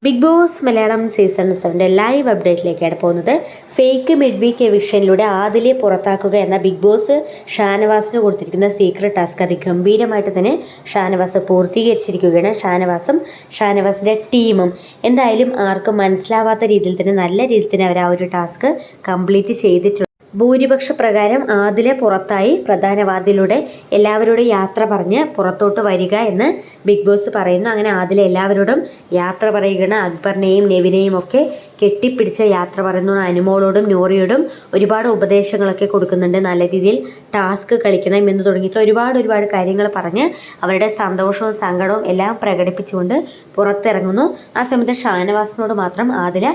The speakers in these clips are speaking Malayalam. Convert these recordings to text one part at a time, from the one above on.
Big Boss Malayalam season 7 live അപ്ഡേറ്റിലേക്കാണ് പോകുന്നത്. ഫേക്ക് മിഡ് വീക്ക് എവിക്ഷനിലൂടെ ആദിലെ പുറത്താക്കുക എന്ന ബിഗ് ബോസ് ഷാനവാസിന് കൊടുത്തിരിക്കുന്ന സീക്രട്ട് ടാസ്ക് അതിഗംഭീരമായിട്ട് തന്നെ ഷാനവാസ് പൂർത്തീകരിച്ചിരിക്കുകയാണ്. ഷാനവാസിൻ്റെ ടീമും എന്തായാലും ആർക്കും മനസ്സിലാവാത്ത രീതിയിൽ തന്നെ നല്ല രീതിയിൽ തന്നെ അവർ ആ ഒരു ടാസ്ക് കംപ്ലീറ്റ് ചെയ്തിട്ടുണ്ട്. ഭൂരിപക്ഷ പ്രകാരം ആദിലെ പുറത്തായി പ്രധാന വാതിലൂടെ എല്ലാവരോടും യാത്ര പറഞ്ഞ് പുറത്തോട്ട് വരിക എന്ന് ബിഗ് ബോസ് പറയുന്നു. അങ്ങനെ ആദിലെ എല്ലാവരോടും യാത്ര പറയുകയാണ്. അക്ബറിനെയും നെവിനെയും ഒക്കെ കെട്ടിപ്പിടിച്ച് യാത്ര പറയുന്നു. അനുമോളോടും നൂറിയോടും ഒരുപാട് ഉപദേശങ്ങളൊക്കെ കൊടുക്കുന്നുണ്ട്. നല്ല രീതിയിൽ ടാസ്ക് കളിക്കണം എന്ന് തുടങ്ങിയിട്ട് ഒരുപാട് കാര്യങ്ങൾ പറഞ്ഞ് അവരുടെ സന്തോഷവും സങ്കടവും എല്ലാം പ്രകടിപ്പിച്ചുകൊണ്ട് പുറത്തിറങ്ങുന്നു. ആ സമയത്ത് ഷാനവാസിനോട് മാത്രം ആദില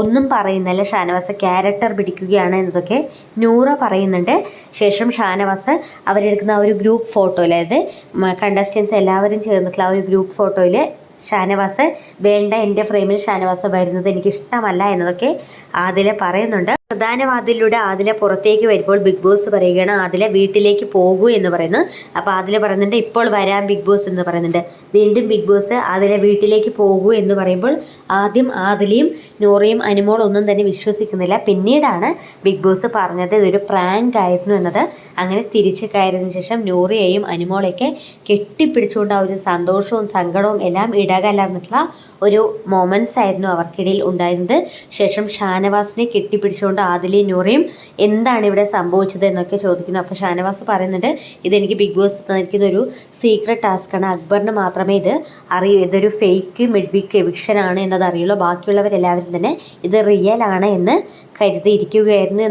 ഒന്നും പറയുന്നില്ല. ഷാനവാസ് ക്യാരക്ടർ പിടിക്കുകയാണ് എന്നതൊക്കെ നൂറ പറയുന്നുണ്ട്. ശേഷം ഷാനവാസ് അവരെടുക്കുന്ന ആ ഒരു ഗ്രൂപ്പ് ഫോട്ടോയിൽ, അതായത് കണ്ടസ്റ്റൻസ് എല്ലാവരും ചേർന്നിട്ടുള്ള ആ ഒരു ഗ്രൂപ്പ് ഫോട്ടോയിൽ ഷാനവാസ് വേണ്ട, എൻ്റെ ഫ്രെയിമിൽ ഷാനവാസ് വരുന്നത് എനിക്കിഷ്ടമല്ല എന്നതൊക്കെ ആദില പറയുന്നുണ്ട്. പ്രധാന വാതിലൂടെ ആദില പുറത്തേക്ക് വരുമ്പോൾ ബിഗ് ബോസ് പറയുകയാണ് ആദില വീട്ടിലേക്ക് പോകൂ എന്ന് പറയുന്നു. അപ്പോൾ ആദില പറയുന്നുണ്ട് ഇപ്പോൾ വരാം ബിഗ് ബോസ് എന്ന് പറയുന്നുണ്ട്. വീണ്ടും ബിഗ് ബോസ് ആദില വീട്ടിലേക്ക് പോകൂ എന്ന് പറയുമ്പോൾ ആദ്യം ആദിലയും നൂറയും അനുമോൾ ഒന്നും തന്നെ വിശ്വസിക്കുന്നില്ല. പിന്നീടാണ് ബിഗ് ബോസ് പറഞ്ഞത് ഇതൊരു പ്രാങ്ക് ആയിരുന്നു എന്നത്. അങ്ങനെ തിരിച്ചു കയറിയതിനു ശേഷം നൂറയെയും അനുമോളെയൊക്കെ കെട്ടിപ്പിടിച്ചുകൊണ്ട് ആ ഒരു സന്തോഷവും സങ്കടവും എല്ലാം ഇടകലർന്നിട്ടുള്ള ഒരു മൊമെൻറ്റ്സ് ആയിരുന്നു അവർക്കിടയിൽ ഉണ്ടായിരുന്നത്. ശേഷം ഷാനവാസിനെ കെട്ടിപ്പിടിച്ചുകൊണ്ട് ആദിലയും നൂറയും എന്താണ് ഇവിടെ സംഭവിച്ചത് എന്നൊക്കെ ചോദിക്കുന്നു. അപ്പോൾ ഷാനവാസ് പറയുന്നുണ്ട് ഇതെനിക്ക് ബിഗ് ബോസ് തന്നിരിക്കുന്ന ഒരു സീക്രട്ട് ടാസ്ക്കാണ്, അക്ബറിന് മാത്രമേ ഇത് അറിയൂ, ഇതൊരു ഫേക്ക് മിഡ് വീക്ക് എവിക്ഷൻ ആണ് എന്നത് അറിയുള്ളൂ, ബാക്കിയുള്ളവരെല്ലാവരും തന്നെ ഇത് റിയൽ ആണ് എന്ന് കരുതിയിരിക്കുകയായിരുന്നു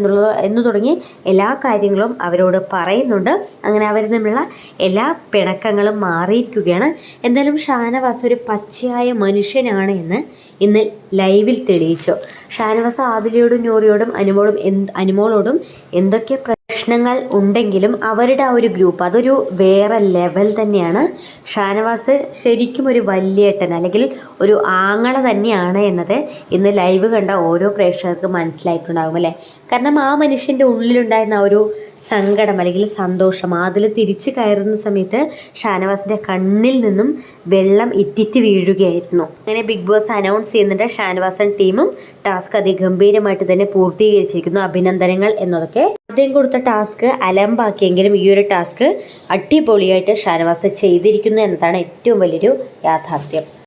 എന്ന് തുടങ്ങി എല്ലാ കാര്യങ്ങളും അവരോട് പറയുന്നുണ്ട്. അങ്ങനെ അവർ തമ്മിലുള്ള എല്ലാ പിണക്കങ്ങളും മാറിയിരിക്കുകയാണ്. എന്തായാലും ഷാനവാസ് ഒരു പച്ചയായ മനുഷ്യനാണ് എന്ന് ഇന്ന് ലൈവിൽ തെളിയിച്ചു. ഷാനവാസ് ആദിലയോടും നൂറിയോടും അനുമോളോടും എന്തൊക്കെ പ്രശ്നങ്ങൾ ഉണ്ടെങ്കിലും അവരുടെ ആ ഒരു ഗ്രൂപ്പ് അതൊരു വേറെ ലെവൽ തന്നെയാണ്. ഷാനവാസ് ശരിക്കും ഒരു വല്യേട്ടൻ അല്ലെങ്കിൽ ഒരു ആങ്ങള തന്നെയാണ് എന്നത് ഇന്ന് ലൈവ് കണ്ട ഓരോ പ്രേക്ഷകർക്കും മനസ്സിലായിട്ടുണ്ടാകും അല്ലേ. കാരണം ആ മനുഷ്യൻ്റെ ഉള്ളിലുണ്ടായിരുന്ന ആ ഒരു സങ്കടം അല്ലെങ്കിൽ സന്തോഷം അതിൽ തിരിച്ചു കയറുന്ന സമയത്ത് ഷാനവാസിൻ്റെ കണ്ണിൽ നിന്നും വെള്ളം ഇറ്റിറ്റ് വീഴുകയായിരുന്നു. അങ്ങനെ ബിഗ് ബോസ് അനൗൺസ് ചെയ്യുന്നുണ്ട് ഷാനവാസൻ ടീമും ടാസ്ക് അതിഗംഭീരമായിട്ട് തന്നെ പൂർത്തീകരിച്ചിരിക്കുന്നു, അഭിനന്ദനങ്ങൾ എന്നതൊക്കെ. ആദ്യം കൊടുത്ത ടാസ്ക് അലമ്പാക്കിയെങ്കിലും ഈ ഒരു ടാസ്ക് അടിപൊളിയായിട്ട് ഷാനവാസ് ചെയ്തിരിക്കുന്നു എന്നതാണ് ഏറ്റവും വലിയൊരു യാഥാർത്ഥ്യം.